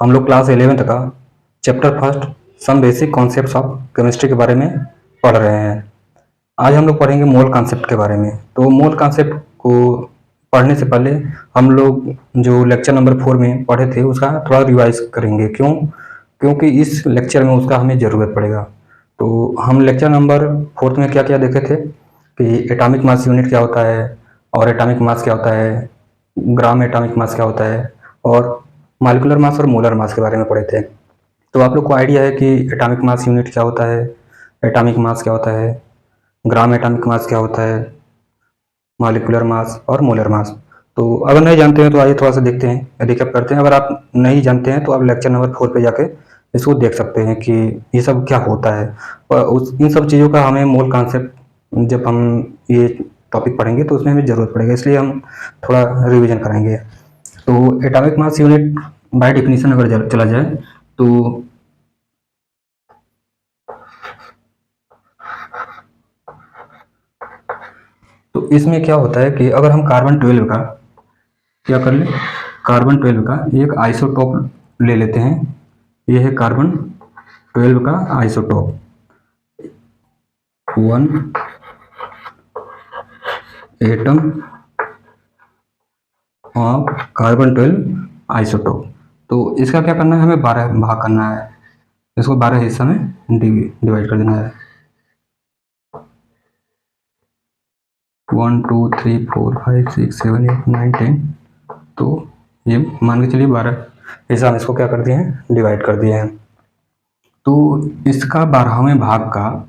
हम लोग class 11th का chapter first some basic concepts of chemistry के बारे में पढ़ रहे हैं। आज हम लोग पढ़ेंगे मोल कॉन्सेप्ट के बारे में। तो मोल कॉन्सेप्ट को पढ़ने से पहले हम लोग जो लेक्चर नंबर 4 में पढ़े थे उसका थोड़ा रिवाइज करेंगे। क्योंकि इस लेक्चर में उसका हमें ज़रूरत पड़ेगा। तो हम लेक्चर नंबर 4 में क्या क्या देखे थे कि एटॉमिक मास यूनिट क्या होता है, और एटॉमिक मास क्या होता है, ग्राम एटॉमिक मास क्या होता है, और मॉलिक्यूलर मास और मोलर मास के बारे में पढ़े थे। तो आप लोग को आइडिया है कि एटॉमिक मास यूनिट क्या होता है, एटॉमिक मास क्या होता है, ग्राम एटॉमिक मास क्या होता है, मॉलिक्यूलर मास और मोलर मास। तो अगर नहीं जानते हैं तो आइए थोड़ा सा देखते हैं, रिकैप करते हैं। अगर आप नहीं जानते हैं तो आप लेक्चर नंबर 4 पे जाके इसको देख सकते हैं कि ये सब क्या होता है। और इन सब चीज़ों का हमें मोल कॉन्सेप्ट जब हम ये टॉपिक पढ़ेंगे तो उसमें हमें ज़रूरत पड़ेगा, इसलिए हम थोड़ा रिविजन करेंगे। तो atomic mass unit by definition अगर चला जाए तो इसमें क्या होता है कि अगर हम कार्बन 12 का क्या कर ले, कार्बन 12 का एक आइसोटोप ले लेते हैं। ये है कार्बन 12 का isotope, 1 atom of carbon 12 isotope. तो इसका क्या करना है, हमें 12 भाग करना है, इसको 12 हिस्सा में डिवाइड कर देना है। 1 2 3 4 5 6 7 8 9 10। तो ये मान के चलिए 12 हिस्सा में इसको क्या कर दिए हैं, डिवाइड कर दिए हैं। तो इसका 12वें भाग का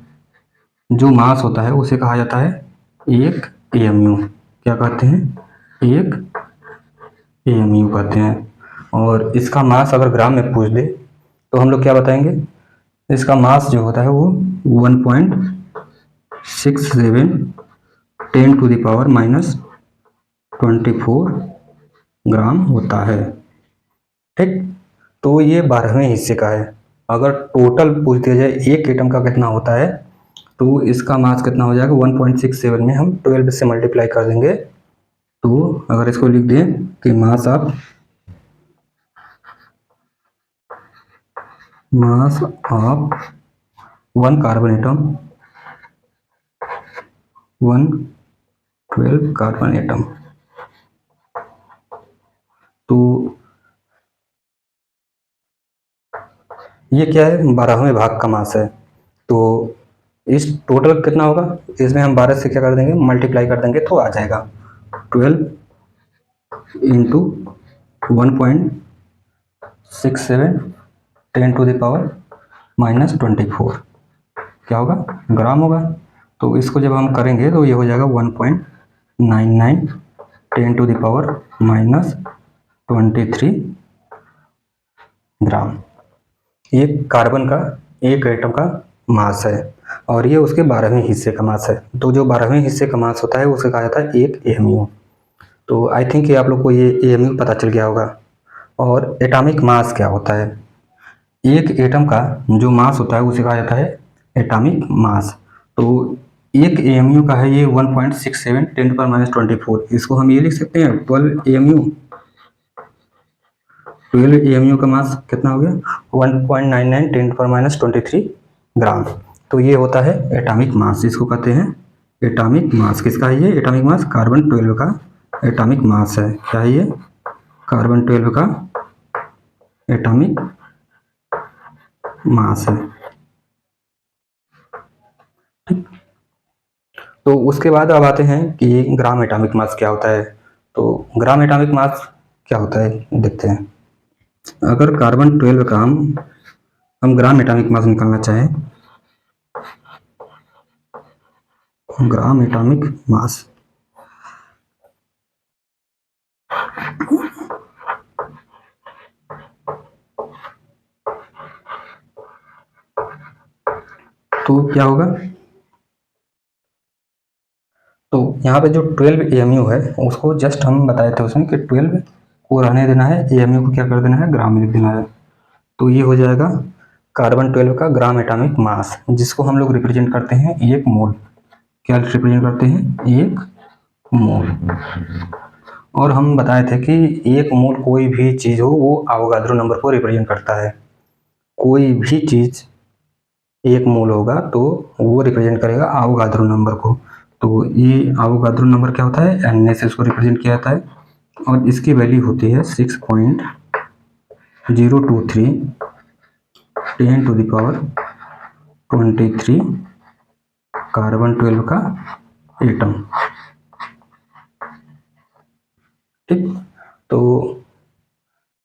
जो मास होता है उसे कहा जाता है एक एएमयू। क्या कहते हैं, एक एएमयू कहते हैं। और इसका मास अगर ग्राम में पूछ दे तो हम लोग क्या बताएंगे, इसका मास जो होता है वो 1.67 10 टू द पावर -24 ग्राम होता है। ठीक, तो ये 12वें हिस्से का है। अगर टोटल पूछ दिया जाए एक एटम का कितना होता है तो इसका मास कितना हो जाएगा, 1.67 में हम 12 से मल्टीप्लाई कर देंगे। तो अगर इसको लिख दें कि mass of 1 carbon atom, 112 carbon atom. तो ये क्या है, 12वें भाग का मास है। तो इस टोटल कितना होगा, इसमें हम 12 से क्या कर देंगे, मल्टीप्लाई कर देंगे तो आ जाएगा 12 इंटू 1.67 10 टू द पावर -24 क्या होगा, ग्राम होगा। तो इसको जब हम करेंगे तो ये हो जाएगा 1.99 10 टू द पावर -23 ग्राम। ये कार्बन का एक एटम का मास है और ये उसके 12वें हिस्से का मास है। तो जो 12वें हिस्से का मास होता है उसे कहा जाता है एक एएमयू। तो आई थिंक ये आप लोग को ये एएमयू पता चल गया होगा। और एटॉमिक मास क्या होता है, एक एटम का जो मास होता है उसे कहा जाता है एटॉमिक मास। तो एक एएमयू का है ये 1.67 10 पर -24। इसको हम ये लिख सकते हैं 12 एएमयू। 12 एएमयू का मास कितना हो गया, 1.99 10 पर -23 ग्राम। तो ये होता है एटॉमिक मास, इसको कहते हैं एटॉमिक मास। किसका है ये एटॉमिक मास, कार्बन 12 का एटॉमिक मास है। क्या है ये, कार्बन 12 का एटॉमिक मास है। ठीक, तो उसके बाद अब आते हैं कि ग्राम एटॉमिक मास क्या होता है। तो ग्राम एटॉमिक मास क्या होता है देखते हैं। अगर कार्बन 12 का हम ग्राम एटॉमिक मास निकालना चाहें, ग्राम एटॉमिक मास, तो क्या होगा, तो यहाँ पे जो 12 एएमयू है उसको जस्ट हम बताए थे उसमें कि 12 को रहने देना है, एएमयू को क्या कर देना है, ग्राम में लिख देना है। तो ये हो जाएगा कार्बन 12 का ग्राम एटॉमिक मास, जिसको हम लोग रिप्रेजेंट करते हैं एक मोल। क्या रिप्रेजेंट करते हैं, एक मोल। और हम बताए थे कि एक मोल कोई भी चीज़ हो वो अवोगाद्रो नंबर को रिप्रेजेंट करता है। कोई भी चीज़ एक मोल होगा तो वो रिप्रेजेंट करेगा अवोगाद्रो नंबर को। तो ये अवोगाद्रो नंबर क्या होता है, एन से इसको रिप्रेजेंट किया जाता है और इसकी वैल्यू होती है 6.023 10⁻23 कार्बन 12 का एटम। ठीक, तो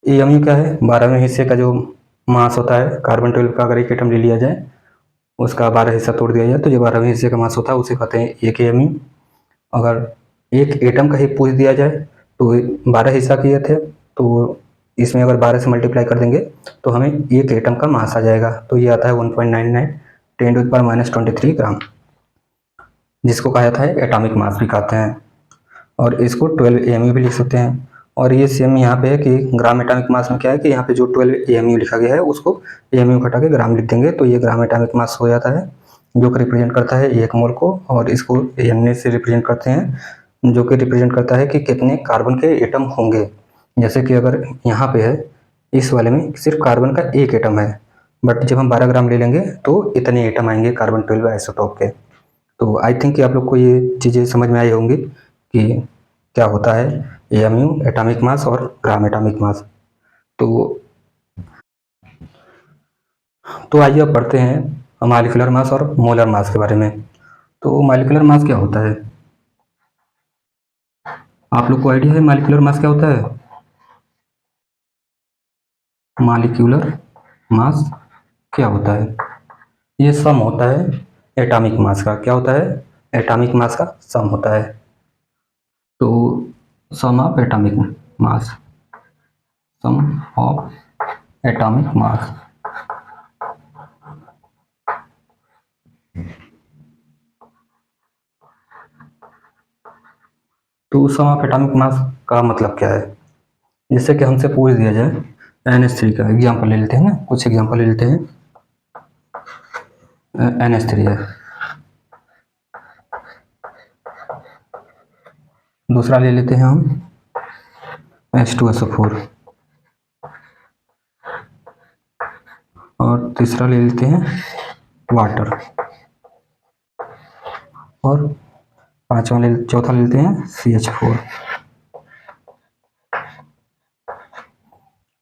एएमयू क्या है, 12वें हिस्से का जो मास होता है कार्बन 12 का, अगर एक एटम ले लिया जाए उसका 12 हिस्सा तोड़ दिया जाए तो जो 12वें हिस्से का मास होता है उसे कहते हैं एक एएमयू। अगर एक एटम का ही पूछ दिया जाए तो 12 हिस्सा किए थे तो इसमें अगर 12 से मल्टीप्लाई कर देंगे तो हमें एक एटम का मास आ जाएगा। तो ये आता है 1.99 10⁻23 ग्राम, जिसको कहा जाता है एटॉमिक मास भी कहते हैं। और इसको 12 एएमयू भी लिख सकते हैं। और ये सेम यहाँ पे है कि ग्राम एटॉमिक मास में क्या है कि यहाँ पे जो 12 एएमयू लिखा गया है उसको एएमयू घटा के ग्राम लिख देंगे तो ये ग्राम एटॉमिक मास हो जाता है, जो कि रिप्रेजेंट करता है एक मोल को। और इसको एन से रिप्रेजेंट करते हैं, जो कि रिप्रेजेंट करता है कि कितने कार्बन के एटम होंगे। जैसे कि अगर यहाँ पे है इस वाले में सिर्फ कार्बन का एक एटम है, बट जब हम 12 ग्राम ले लेंगे तो इतने एटम आएंगे कार्बन 12 आइसोटोप के। तो आई थिंक कि आप लोग को ये चीज़ें समझ में आई होंगी कि क्या होता है एएमयू, एटॉमिक मास और ग्राम एटॉमिक मास। तो आइए अब पढ़ते हैं मॉलिक्यूलर मास और मोलर मास के बारे में। तो मॉलिक्यूलर मास क्या होता है, आप लोग को आइडिया है मॉलिक्यूलर मास क्या होता है? मॉलिक्यूलर मास क्या होता है, ये सम होता है एटॉमिक मास का। क्या होता है? एटॉमिक मास का सम होता है। तो sum of atomic mass, sum of atomic mass. तो सम ऑफ एटॉमिक मास का मतलब क्या है? जैसे कि हमसे पूछ दिया जाए NH3 का एग्जाम्पल ले लेते हैं ना, कुछ एग्जाम्पल ले लेते हैं। NH3 है, दूसरा ले लेते हैं हम H2SO4, और तीसरा ले लेते हैं वाटर, और चौथा ले लेते हैं CH4।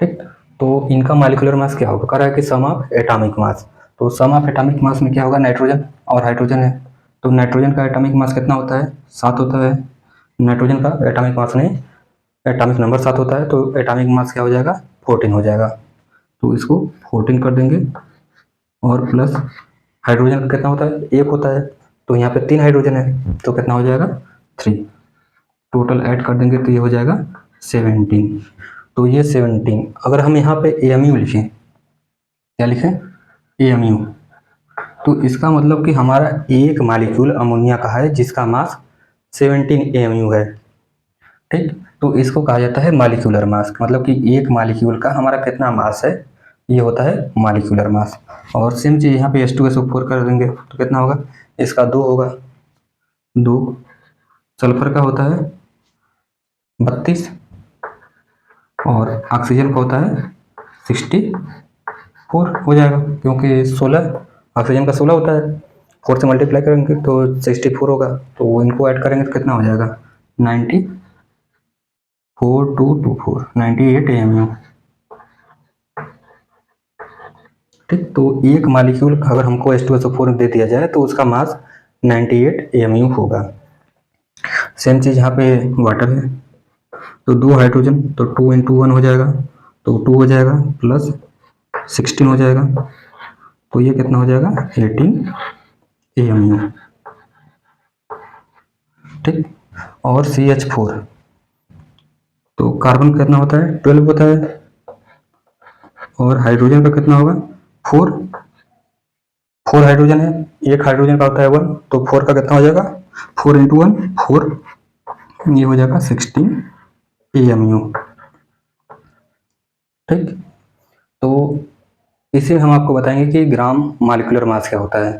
ठीक, तो इनका मॉलिक्यूलर मास क्या होगा? कह रहा है कि सम ऑफ एटॉमिक मास। तो सम ऑफ एटॉमिक मास में क्या होगा? नाइट्रोजन और हाइड्रोजन है, तो नाइट्रोजन का एटॉमिक मास कितना होता है? 7 होता है। नाइट्रोजन का एटॉमिक मास नहीं, एटॉमिक नंबर 7 होता है, तो एटॉमिक मास क्या हो जाएगा? 14 हो जाएगा। तो इसको 14 कर देंगे, और प्लस हाइड्रोजन का कितना होता है? 1 होता है, तो यहाँ पे 3 हाइड्रोजन है तो कितना हो जाएगा? 3। टोटल ऐड कर देंगे तो ये हो जाएगा 17। तो ये 17, अगर हम यहाँ पे एएमयू लिखें, क्या लिखें? एएमयू, तो इसका मतलब कि हमारा एक मॉलिक्यूल अमोनिया का है जिसका मास 17 एएमयू है। ठीक, तो इसको कहा जाता है मॉलिक्यूलर मास, मतलब कि एक मॉलिक्यूल का हमारा कितना मास है, ये होता है मॉलिक्यूलर मास। और सेम चीज़ यहाँ पे H2SO4 कर देंगे तो कितना होगा? इसका 2 होगा, 2। सल्फर का होता है 32, और ऑक्सीजन का होता है 64 हो जाएगा, क्योंकि 16 ऑक्सीजन का 16 होता है, 4 से मल्टीप्लाई करेंगे तो 64 होगा, तो इनको ऐड करेंगे तो कितना हो जाएगा? 94 98 एएमयू। ठीक, तो एक मॉलिक्यूल अगर हमको H2SO4 दे दिया जाए तो उसका मास 98 एएमयू होगा। सेम चीज़ यहाँ पे वाटर है, तो 2 हाइड्रोजन, तो 2 × 1 हो जाएगा, तो 2 हो जाएगा, प्लस 16 हो जाएगा, तो ये कितना हो जाएगा? 18 एएमयू। ठीक, और CH4, तो कार्बन का कितना होता है? 12 होता है, और हाइड्रोजन का कितना होगा? 4 हाइड्रोजन है, एक हाइड्रोजन का होता है 1, तो 4 का कितना हो जाएगा? 4 × 1 4, ये हो जाएगा 16 एएमयू। ठीक, तो इसी में हम आपको बताएंगे कि ग्राम मॉलिक्यूलर मास क्या होता है।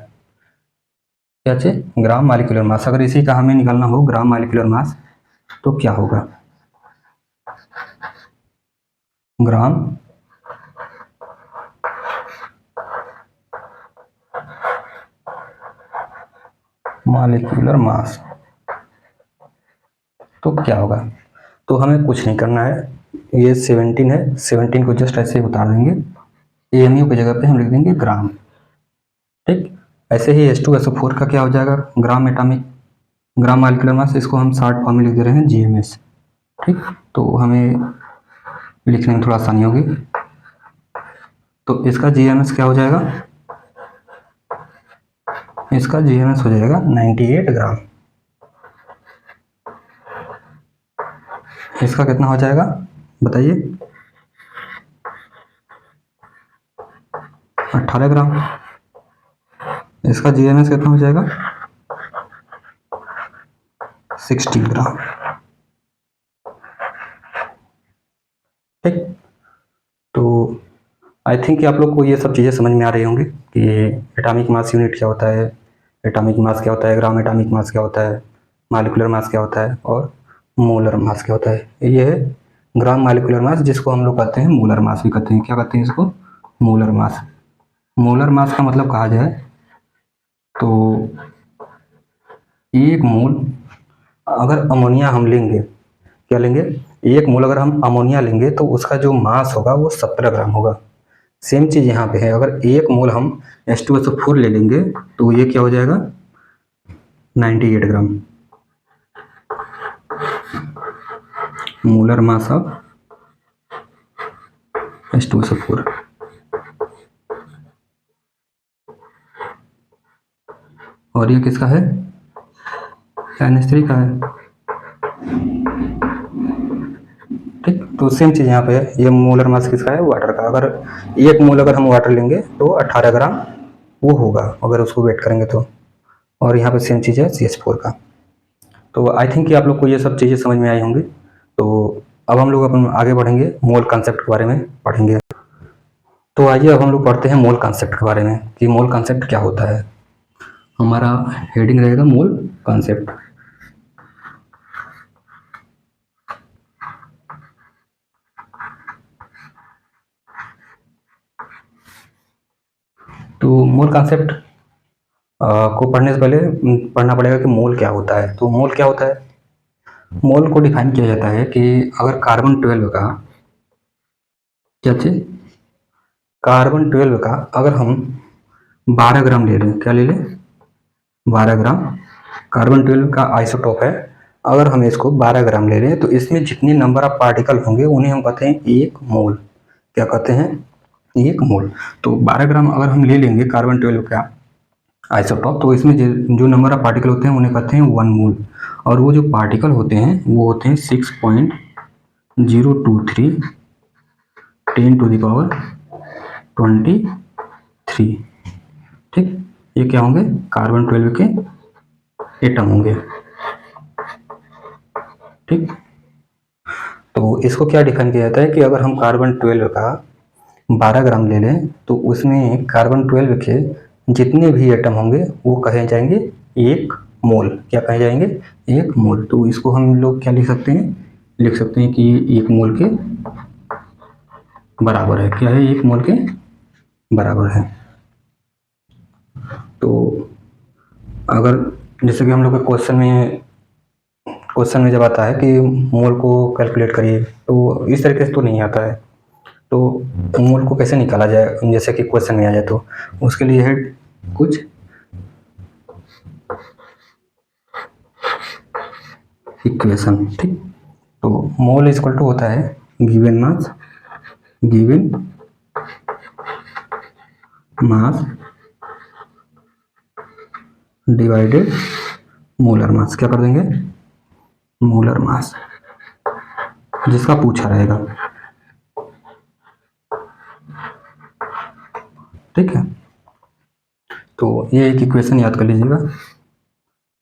क्या चीज? Gram molecular mass. अगर इसी का हमें निकालना हो ग्राम मॉलिक्यूलर मास तो क्या होगा? Gram molecular mass. तो क्या होगा, तो हमें कुछ नहीं करना है, ये 17 है, 17 को जस्ट ऐसे ही उतार देंगे, AMU की जगह पे हम लिख देंगे ग्राम। ठीक, ऐसे ही H2SO4 का क्या हो जाएगा, gram atomic, gram molecular mass, इसको हम शॉर्ट फॉर्म में लिख दे रहे हैं GMS। ठीक, तो हमें लिखने में थोड़ा आसानी होगी। तो इसका GMS क्या हो जाएगा, इसका GMS हो जाएगा 98 ग्राम। इसका कितना हो जाएगा बताइए, 18 ग्राम। इसका GMS कितना हो जाएगा, 60 ग्राम। ठीक, तो आई थिंक कि आप लोग को ये सब चीज़ें समझ में आ रही होंगी कि एटॉमिक मास यूनिट क्या होता है, एटॉमिक मास क्या होता है, ग्राम एटॉमिक मास क्या होता है, मॉलिक्यूलर मास क्या होता है और मोलर मास क्या होता है। ये है ग्राम मॉलिक्यूलर मास, जिसको हम लोग कहते हैं मोलर मास भी कहते हैं। क्या कहते हैं इसको, मोलर मास। मोलर मास का मतलब कहा जाए तो एक मोल अगर अमोनिया हम लेंगे, क्या लेंगे, एक मोल अगर हम अमोनिया लेंगे तो उसका जो मास होगा वो 17 ग्राम होगा। सेम चीज़ यहाँ पे है, अगर एक मोल हम H2SO4 ले लेंगे तो ये क्या हो जाएगा, 98 ग्राम। Molar mass of H2SO4। और ये किसका है, NH3 का है। ठीक, तो सेम चीज़ यहाँ पे है, ये मोलर मास किसका है, वाटर का। अगर एक मोल अगर हम वाटर लेंगे तो 18 ग्राम वो होगा अगर उसको वेट करेंगे तो। और यहाँ पे सेम चीज़ है CH4 का। तो आई थिंक कि आप लोग को ये सब चीज़ें समझ में आई होंगी। तो अब हम लोग अपन आगे बढ़ेंगे, मोल कॉन्सेप्ट के बारे में पढ़ेंगे। तो आइए अब हम लोग पढ़ते हैं मोल कॉन्सेप्ट के बारे में कि मोल कॉन्सेप्ट क्या होता है। हमारा हेडिंग रहेगा मोल कॉन्सेप्ट। तो मोल कॉन्सेप्ट को पढ़ने से पहले पढ़ना पड़ेगा कि मोल क्या होता है। तो मोल क्या होता है, मोल को डिफाइन किया जाता है कि अगर कार्बन 12 का, क्या चीज, कार्बन 12 का अगर हम 12 ग्राम ले लें, क्या ले लें, 12 ग्राम कार्बन 12 का आइसोटोप है, अगर हम इसको 12 ग्राम ले लें तो इसमें जितने नंबर ऑफ पार्टिकल होंगे उन्हें हम कहते हैं एक मोल। क्या कहते हैं, एक मोल। तो 12 ग्राम अगर हम ले लेंगे कार्बन 12 का आइसोटॉप, तो इसमें जो नंबर ऑफ पार्टिकल होते हैं उन्हें कहते हैं 1 मोल। और वो जो पार्टिकल होते हैं वो होते हैं 6.023 10⁻23। ठीक, ये क्या होंगे, कार्बन 12 के एटम होंगे। ठीक, तो इसको क्या डिफाइन किया जाता है कि अगर हम कार्बन 12 का 12 ग्राम ले लें तो उसमें कार्बन 12 के जितने भी एटम होंगे वो कहे जाएंगे एक मोल। क्या कहे जाएंगे, एक मोल। तो इसको हम लोग क्या लिख सकते हैं, लिख सकते हैं कि एक मोल के बराबर है। क्या है, एक मोल के बराबर है। तो अगर जैसे कि हम लोग के क्वेश्चन में जब आता है कि मोल को कैलकुलेट करिए, तो इस तरीके से तो नहीं आता है। तो मोल को कैसे निकाला जाए, जैसे कि क्वेश्चन में आ जाए, तो उसके लिए है कुछ इक्वेशन। ठीक, तो मोल इक्वल टू होता है given mass divided molar mass. क्या कर देंगे, मोलर मास, जिसका पूछा रहेगा। ठीक है, तो ये एक इक्वेशन याद कर लीजिएगा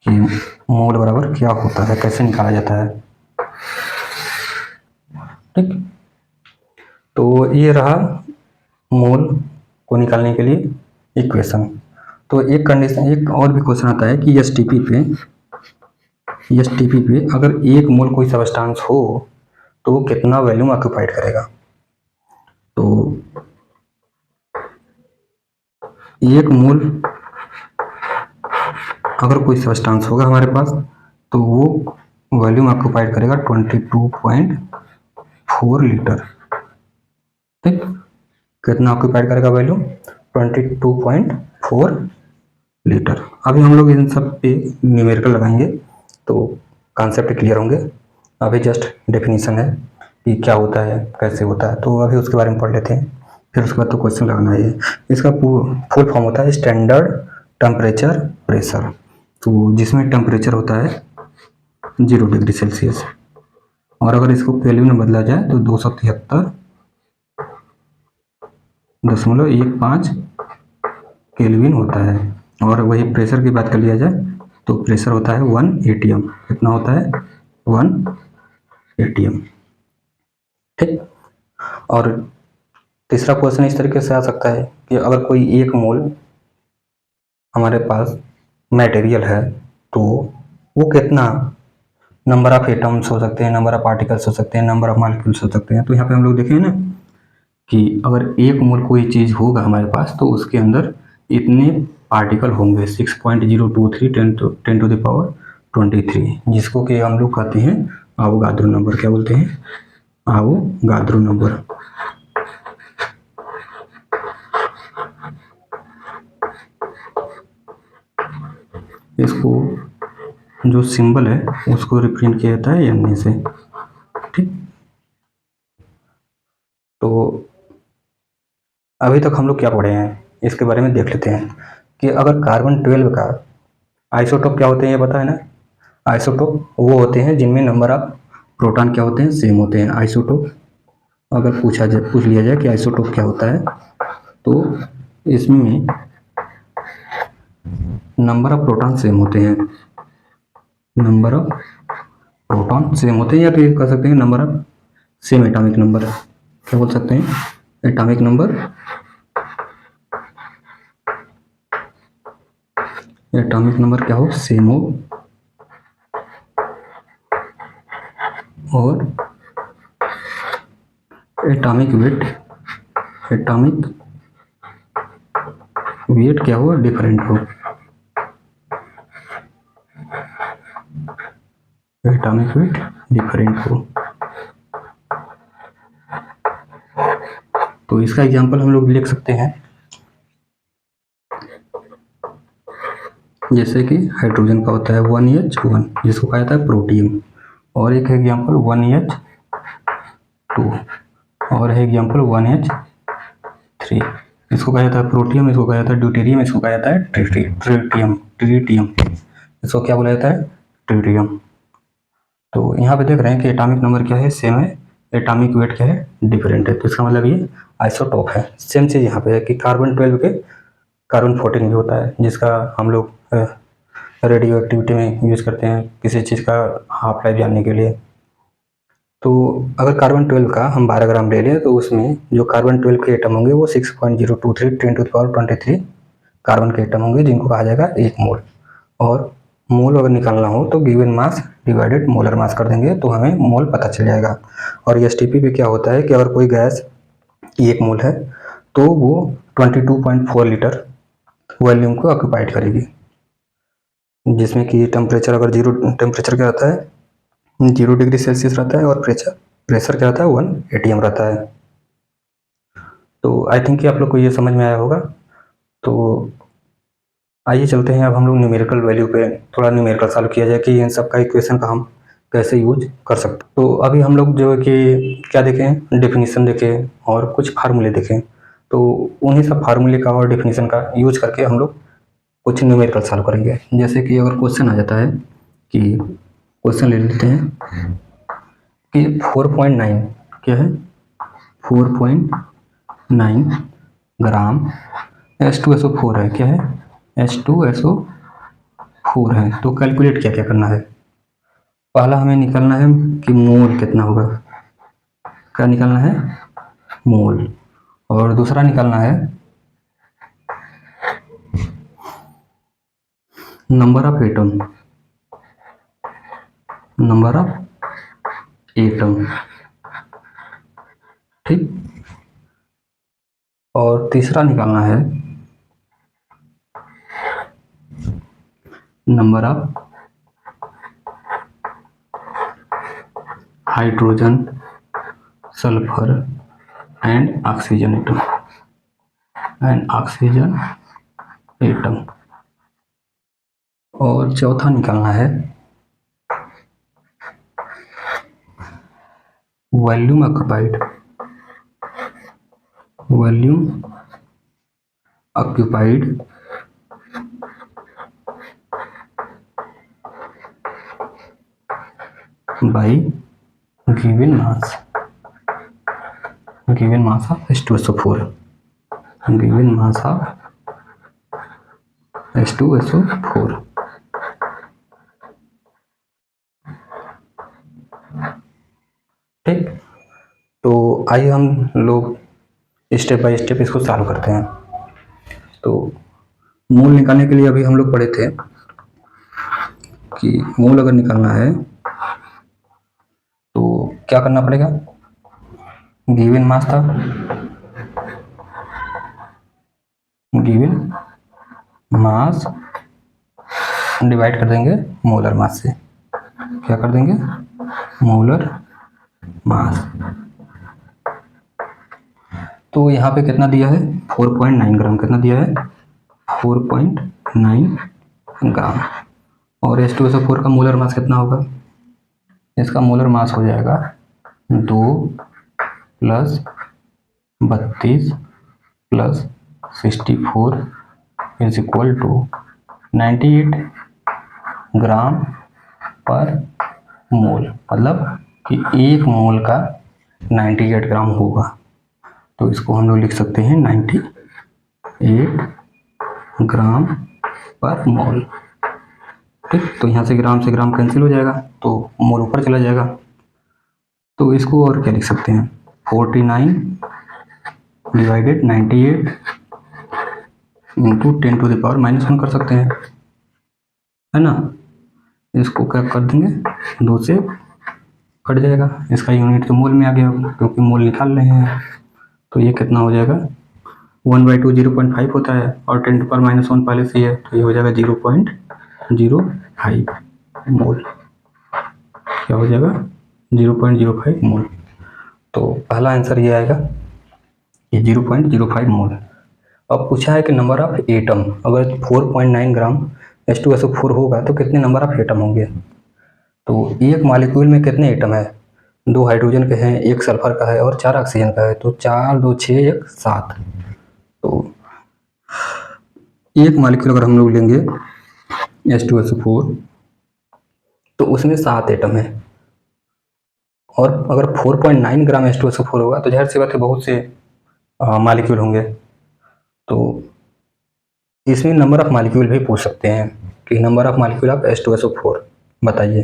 कि मोल बराबर क्या होता है, कैसे निकाला जाता है। ठीक, तो ये रहा मोल को निकालने के लिए इक्वेशन। तो एक कंडीशन, एक और भी क्वेश्चन आता है कि एसटीपी पे अगर एक मोल कोई सबस्टांस हो तो वो कितना वॉल्यूम ऑक्यूपाइड करेगा। तो एक मोल अगर कोई सब्सटेंस होगा हमारे पास तो वो वॉल्यूम ऑक्यूपाइड करेगा 22.4 लीटर। ठीक, कितना ऑक्यूपाइड करेगा वॉल्यूम? 22.4 लीटर। अभी हम लोग इन सब पे न्यूमेरिकल लगाएंगे तो कॉन्सेप्ट क्लियर होंगे। अभी जस्ट डेफिनेशन है कि क्या होता है, कैसे होता है, तो अभी उसके बारे में पढ़ लेते हैं, फिर उसके बाद तो क्वेश्चन लगाना है। इसका फुल फॉर्म होता है स्टैंडर्ड टेम्परेचर प्रेशर, तो जिसमें टेम्परेचर होता है 0 डिग्री सेल्सियस, और अगर इसको केल्विन में बदला जाए तो 273.15 केल्विन होता है। और वही प्रेशर की बात कर लिया जाए तो प्रेशर होता है 1 atm। कितना होता है? 1 atm। ठीक, और तीसरा क्वेश्चन इस तरीके से आ सकता है कि अगर कोई एक मोल हमारे पास मटेरियल है तो वो कितना नंबर ऑफ एटम्स हो सकते हैं, नंबर ऑफ पार्टिकल्स हो सकते हैं, नंबर ऑफ मॉलिक्यूल्स हो सकते हैं। तो यहाँ पे हम लोग देखें ना कि अगर एक मोल कोई चीज़ होगा हमारे पास तो उसके अंदर इतने पार्टिकल होंगे 6.023 10 टू द पावर 23, जिसको कि हम लोग कहते हैं आवोगाद्रो नंबर। क्या बोलते हैं? Avogadro number. इसको जो सिंबल है उसको रिप्रेजेंट किया जाता है एन से। ठीक, तो अभी तक हम लोग क्या पढ़े हैं इसके बारे में देख लेते हैं कि अगर कार्बन 12 का आइसोटोप क्या होते हैं, ये पता है ना? आइसोटोप वो होते हैं जिनमें नंबर ऑफ प्रोटॉन क्या होते हैं? सेम होते हैं। आइसोटोप अगर पूछ लिया जाए कि आइसोटोप क्या होता है तो इसमें नंबर ऑफ प्रोटॉन सेम होते हैं। नंबर ऑफ प्रोटॉन सेम होते हैं, या तो ये कह सकते हैं number of same atomic number. क्या बोल सकते हैं? Atomic number. एटॉमिक नंबर क्या हो? सेम हो, और एटॉमिक वेट क्या हो? डिफरेंट हो। एटॉमिक वेट डिफरेंट हो। तो इसका एग्जांपल हम लोग लिख सकते हैं, जैसे कि हाइड्रोजन का होता है 1H1 जिसको कहा जाता है प्रोटियम, और एक एग्जांपल 1H2, और है एग्जांपल 1H3। इसको कहा जाता है प्रोटियम, इसको कहा जाता है ड्यूटेरियम, इसको कहा जाता है ट्रिटियम। इसको क्या बोला जाता है? ट्रिटियम। तो यहाँ पे देख रहे हैं कि एटॉमिक नंबर क्या है? सेम है। एटॉमिक वेट क्या है? डिफरेंट है। तो इसका मतलब ये आइसोटोप है। सेम चीज़ यहाँ पे है कि कार्बन 12 के कार्बन 14 भी होता है, जिसका हम लोग रेडियो एक्टिविटी में यूज़ करते हैं किसी चीज़ का हाफ लाइफ जानने के लिए। तो अगर कार्बन 12 का हम 12 ग्राम ले लें तो उसमें जो कार्बन 12 के एटम होंगे वो 6.023 10 टू द पावर 23 कार्बन के एटम होंगे, जिनको कहा जाएगा एक मोल। और मोल अगर निकालना हो तो given mass divided molar mass कर देंगे तो हमें मोल पता चल जाएगा। और एसटीपी पे क्या होता है कि अगर कोई गैस एक मोल है तो वो 22.4 लीटर वॉल्यूम को ऑक्यूपाइड करेगी, जिसमें कि टेम्परेचर अगर टेम्परेचर क्या रहता है? 0 डिग्री सेल्सियस रहता है, और प्रेशर क्या रहता है? 1 atm रहता है। तो आई थिंक कि आप लोग को ये समझ में आया होगा। तो आइए चलते हैं अब हम लोग न्यूमेरिकल वैल्यू पे थोड़ा न्यूमेरिकल सॉल्व किया जाए कि इन सब का इक्वेशन का हम कैसे यूज कर सकते हैं। तो अभी हम लोग जो है कि क्या देखें? डेफिनेशन देखें और कुछ फार्मूले देखें। तो उन्हीं सब फार्मूले का और डेफिनेशन का यूज करके हम लोग कुछ न्यूमेरिकल सॉल्व करेंगे। जैसे कि अगर क्वेश्चन आ जाता है कि क्वेश्चन ले लेते हैं कि 4.9 क्या है? 4.9 ग्राम H2SO4 है। क्या है? H2SO4 है। तो कैलकुलेट क्या क्या करना है? पहला हमें निकालना है कि मोल कितना होगा। क्या निकालना है? मोल। और दूसरा निकालना है नंबर ऑफ एटम। ठीक, और तीसरा निकालना है number of hydrogen, sulphur and oxygen atom. और चौथा निकालना है volume occupied by given mass of H2SO4। ठीक, तो आइए हम लोग स्टेप बाय स्टेप इसको सॉल्व करते हैं। तो मोल निकालने के लिए अभी हम लोग पढ़े थे कि मोल अगर निकालना है तो क्या करना पड़ेगा। गिवन मास था, गिवन मास डिवाइड कर देंगे मोलर मास से। क्या कर देंगे, मोलर मास। तो यहाँ पे कितना दिया है, 4.9 ग्राम। कितना दिया है, 4.9 ग्राम। और H2SO4 का मोलर मास कितना होगा, इसका मोलर मास हो जाएगा 2 + 32 + 64 = 98 ग्राम पर मोल। मतलब कि एक मोल का 98 ग्राम होगा। तो इसको हम लोग लिख सकते हैं 98 ग्राम पर मोल। ठीक, तो यहाँ से ग्राम कैंसिल हो जाएगा तो मोल ऊपर चला जाएगा। तो इसको और क्या लिख सकते हैं, 49 / 98 × 10⁻⁻1 कर सकते हैं, है ना। इसको क्या कर देंगे, 2 से कट जाएगा। इसका यूनिट तो मोल में आ गया क्योंकि मोल निकाल रहे हैं। तो ये कितना हो जाएगा, 1/2 0.5 होता है और 10⁻⁻1 पहले से है, तो ये हो जाएगा 0.05 मोल। क्या हो जाएगा, 0.05 मोल। तो पहला आंसर ये आएगा, ये 0.05 मोल। अब पूछा है कि नंबर ऑफ एटम, अगर 4.9 ग्राम H2SO4 होगा तो कितने नंबर ऑफ एटम होंगे। तो एक मॉलिक्यूल में कितने एटम है, 2 हाइड्रोजन के हैं, 1 सल्फर का है और 4 ऑक्सीजन का है। तो 4, 2, 6, 1, 7। तो एक मॉलिक्यूल अगर हम लोग लेंगे H2SO4 तो उसमें 7 एटम है। और अगर 4.9 ग्राम H2SO4 होगा तो जाहिर सी बात है बहुत से मॉलिक्यूल होंगे। तो इसमें नंबर ऑफ मॉलिक्यूल भी पूछ सकते हैं कि number of molecule of H2SO4 बताइए।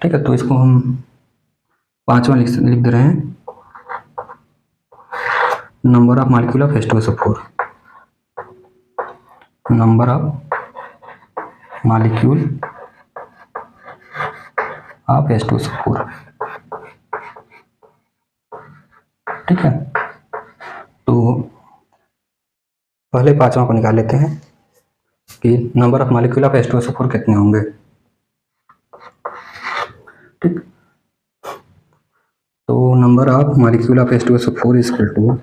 ठीक है, तो इसको हम 5वां लिख दे रहे हैं, number of molecule of H2SO4। Number of molecule of H2SO4। ठीक है, तो पहले 5वां को निकाल लेते हैं कि number of molecule of H2SO4 कितने होंगे। ठीक, तो number of molecule of H2SO4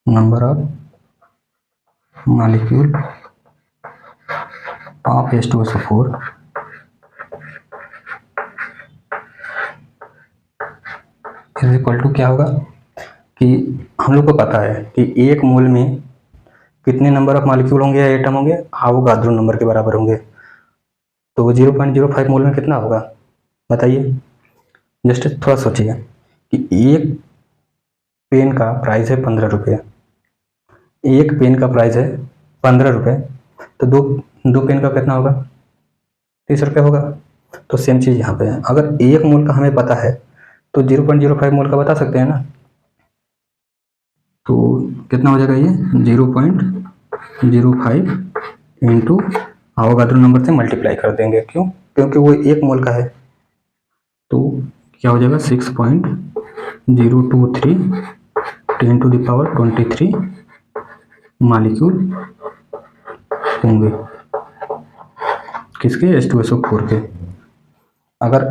= number of molecule of H2SO4 = क्या होगा कि हम लोग को पता है कि एक मोल में कितने नंबर ऑफ मॉलिक्यूल होंगे या एटम होंगे, एवोगाड्रो नंबर के बराबर होंगे। तो 0.05 मोल में कितना होगा बताइए। जस्ट थोड़ा सोचिए कि एक पेन का प्राइस है 15 रुपये, एक पेन का प्राइस है 15 रुपये, तो दो पेन का कितना होगा, 30 रुपये होगा। तो सेम चीज़ यहाँ पे है, अगर एक मोल का हमें पता है तो 0.05 मोल का बता सकते हैं ना। तो कितना हो जाएगा, ये 0.05 इंटू एवोगाड्रो नंबर से मल्टीप्लाई कर देंगे। क्यों, क्योंकि वो एक मोल का है। तो क्या हो जाएगा, 6.023 10⁻23 मालिक्यूल होंगे किसके, H2SO4 के। अगर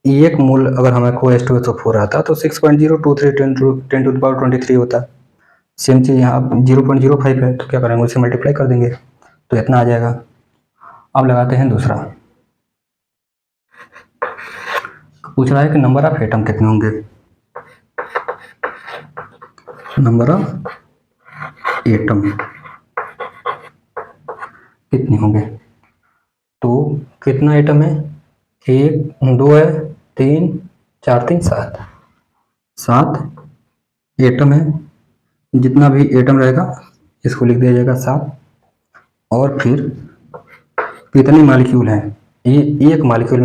एक मोल अगर हमें को H2SO4 आता तो 6.023 10⁻23 होता। सेम चीज़ यहाँ 0.05 है, तो क्या करेंगे, उससे मल्टीप्लाई कर देंगे तो इतना आ जाएगा। अब लगाते हैं दूसरा। पूछ रहा है कि नंबर ऑफ एटम कितने होंगे, नंबर ऑफ एटम कितने होंगे। तो कितना एटम है, 1 2 है, 3 4 3 7 एटम है। जितना भी एटम रहेगा इसको लिख दिया जाएगा 7। और फिर कितने मालिक्यूल हैं, ये एक मालिक्यूल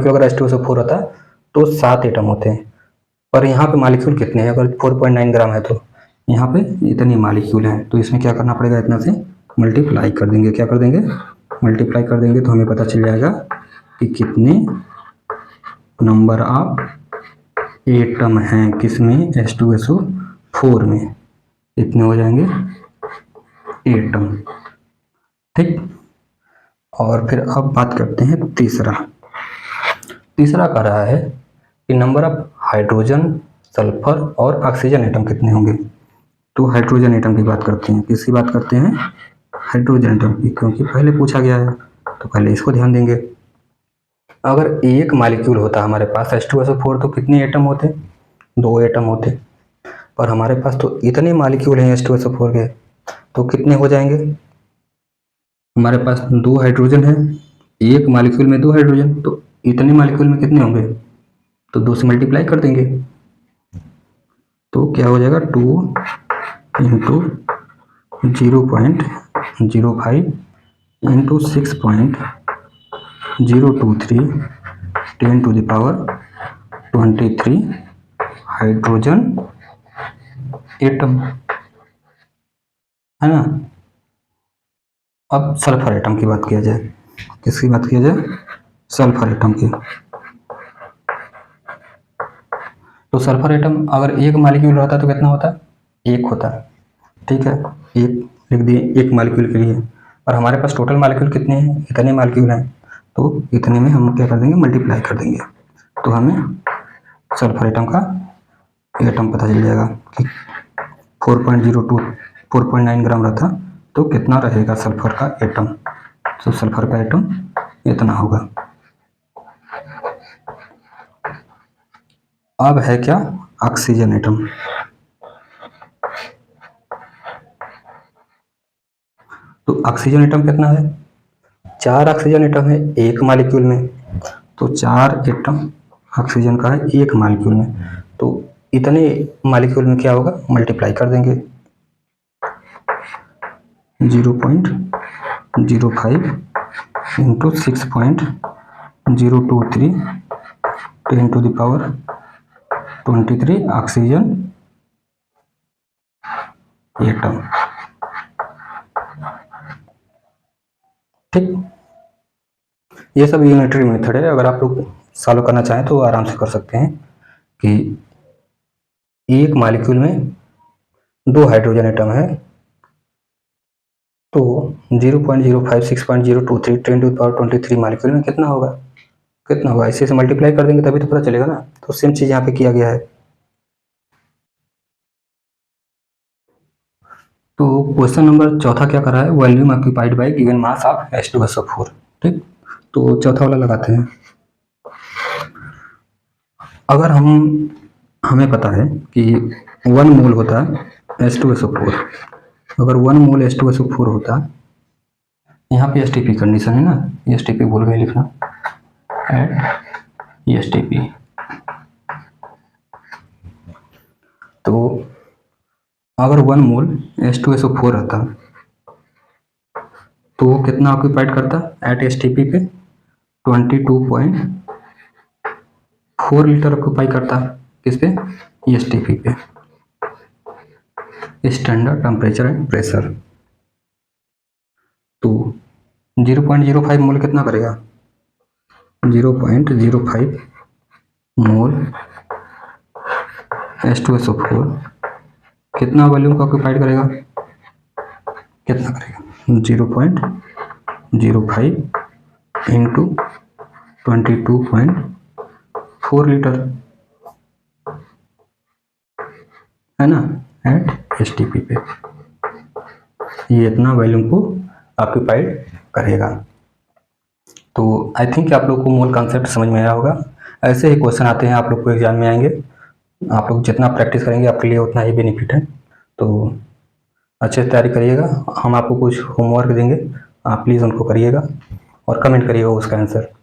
अगर H2SO4 होता तो 7 एटम होते हैं, पर यहाँ पे मालिक्यूल कितने हैं, अगर 4.9 ग्राम है तो यहाँ पे इतनी मालिक्यूल हैं। तो इसमें क्या करना पड़ेगा, इतना से मल्टीप्लाई कर देंगे। क्या कर देंगे, मल्टीप्लाई कर देंगे तो हमें पता चल जाएगा कि कितने नंबर ऑफ एटम हैं किसमें, H2SO4 में। इतने हो जाएंगे एटम, ठीक। और फिर अब बात करते हैं तीसरा कह रहा है कि नंबर ऑफ हाइड्रोजन, सल्फर और ऑक्सीजन एटम कितने होंगे। तो हाइड्रोजन एटम की बात करते हैं, किसकी बात करते हैं, हाइड्रोजन एटम की, क्योंकि पहले पूछा गया है तो पहले इसको ध्यान देंगे। अगर एक मालिक्यूल होता हमारे पास H2SO4 तो कितने एटम होते, 2 एटम होते, पर हमारे पास तो इतने मालिक्यूल हैं H2SO4 के, तो कितने हो जाएंगे, हमारे पास 2 हाइड्रोजन है, एक मालिक्यूल में 2 हाइड्रोजन, तो इतने मालिक्यूल में कितने होंगे, तो 2 से मल्टीप्लाई कर देंगे तो क्या हो जाएगा, 2 इंटू 0.05 इंटू 6.023 10⁻23 हाइड्रोजन एटम, है ना। अब सल्फर एटम की बात किया जाए, किसकी बात किया जाए, सल्फर एटम की। तो सल्फर एटम अगर एक मालिक्यूल रहता तो कितना होता, 1 होता, ठीक है, 1 लिख दिए एक मालिक्यूल के लिए। और हमारे पास टोटल मालिक्यूल कितने हैं, इतने मालिक्यूल हैं, तो इतने में हम क्या कर देंगे, मल्टीप्लाई कर देंगे तो हमें सल्फर एटम का एटम पता चल जाएगा कि 4.9 ग्राम रहता तो कितना रहेगा सल्फर का एटम। तो सल्फर का एटम इतना होगा। अब है क्या, ऑक्सीजन एटम। तो ऑक्सीजन एटम कितना है, 4 ऑक्सीजन एटम है एक मालिक्यूल में, तो 4 एटम ऑक्सीजन का है एक मालिक्यूल में, तो इतने मालिक्यूल में क्या होगा, मल्टीप्लाई कर देंगे 0.05 इंटू 6.023 10⁻23 ऑक्सीजन एटम, ठीक। ये सब यूनिटरी मेथड है, अगर आप लोग सॉल्व करना चाहें तो आराम से कर सकते हैं कि एक मालिक्यूल में 2 हाइड्रोजन एटम है तो 0.05 6.023 10⁻23 मालिक्यूल में कितना होगा, इसे से मल्टीप्लाई कर देंगे तभी तो पता चलेगा ना। तो सेम चीज यहाँ पे किया गया है। तो क्वेश्चन नंबर चौथा क्या कर रहा है, volume occupied by given mass of H2SO4, ठीक। तो चौथा वाला लगाते हैं। अगर हमें पता है कि 1 मोल होता है H2SO4, अगर 1 मोल H2SO4 होता, यहाँ पे STP कंडीशन है ना, STP बोल गए लिखना, एट STP। तो अगर 1 मोल H2SO4 रहता तो वो कितना ऑक्यूपाइड करता एट STP पे, 22.4 लीटर ऑक्यूपाई करता, किस पे, STP पे, स्टैंडर्ड टेम्परेचर एंड प्रेशर। तो 0.05 मोल कितना करेगा, 0.05 मोल H2SO4 कितना वॉल्यूम को ऑक्यूपाइड करेगा, कितना करेगा 0.05 इंटू 22.4 लीटर, है ना, एट STP पे ये इतना वॉल्यूम को ऑक्यूपाइड करेगा। तो आई थिंक आप लोग को मोल कॉन्सेप्ट समझ में आया होगा। ऐसे ही क्वेश्चन आते हैं आप लोग को एग्जाम में आएंगे, आप लोग जितना प्रैक्टिस करेंगे आपके लिए उतना ही बेनिफिट है। तो अच्छे से तैयारी करिएगा, हम आपको कुछ होमवर्क देंगे, आप प्लीज़ उनको करिएगा और कमेंट करिएगा उसका आंसर।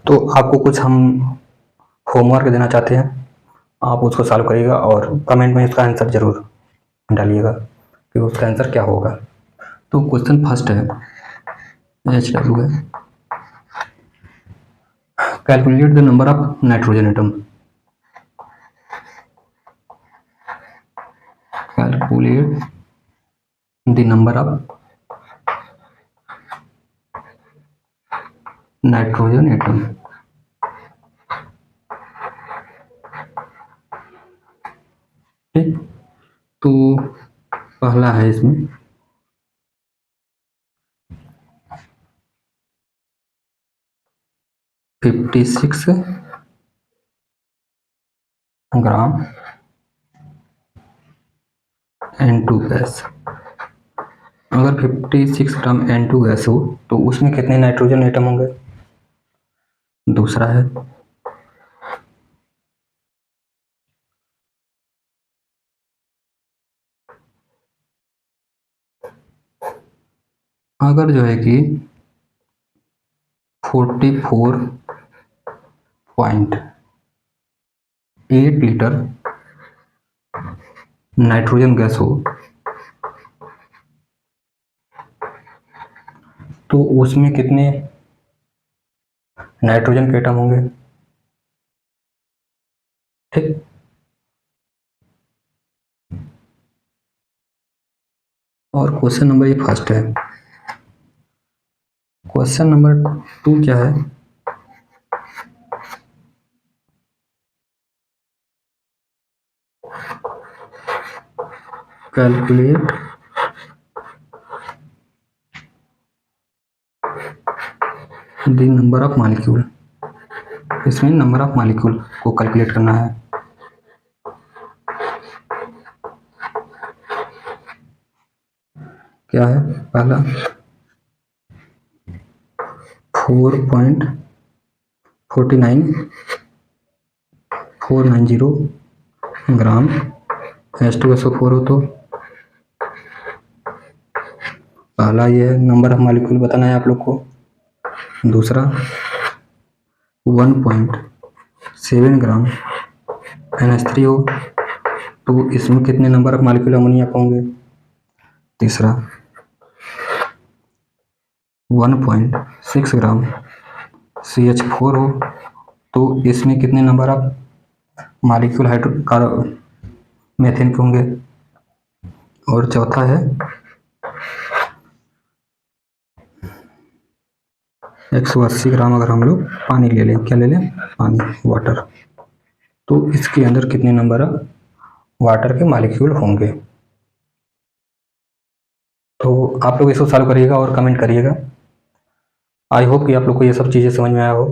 तो आपको कुछ हम होमवर्क देना चाहते हैं, आप उसको सॉल्व करिएगा और कमेंट में इसका आंसर जरूर डालिएगा कि उसका आंसर क्या होगा। तो क्वेश्चन फर्स्ट है, HW है, calculate the number of nitrogen atom, calculate the number of nitrogen atom. ठीक, तो पहला है इसमें 56 ग्राम N2 गैस। अगर 56 ग्राम N2 गैस हो तो उसमें कितने नाइट्रोजन एटम होंगे। दूसरा है अगर जो है कि 44.8 लीटर नाइट्रोजन गैस हो तो उसमें कितने नाइट्रोजन के एटम होंगे। ठीक, और क्वेश्चन नंबर ये फर्स्ट है। क्वेश्चन नंबर 2 क्या है, calculate the number of molecule. इसमें नंबर ऑफ मॉलिक्यूल को कैलकुलेट करना है। क्या है, पहला 4.490 ग्राम H2SO4 हो तो पहला ये है, नंबर ऑफ मॉलिक्यूल बताना है आप लोग को। दूसरा 1.7 ग्राम NH3 हो तो इसमें कितने नंबर ऑफ मॉलिक्यूल अमोनिया होंगे। तीसरा 1.6 ग्राम CH4 हो तो इसमें कितने नंबर ऑफ मॉलिक्यूल मीथेन के होंगे। और चौथा है 180 ग्राम अगर हम लोग पानी ले लें, क्या ले लें, पानी, वाटर, तो इसके अंदर कितने नंबर ऑफ वाटर के मॉलिक्यूल होंगे। तो आप लोग इसको सॉल्व करिएगा और कमेंट करिएगा। आई होप कि आप लोग को ये सब चीज़ें समझ में आया हो।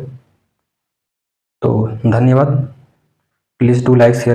तो धन्यवाद, प्लीज़ डू लाइक शेयर।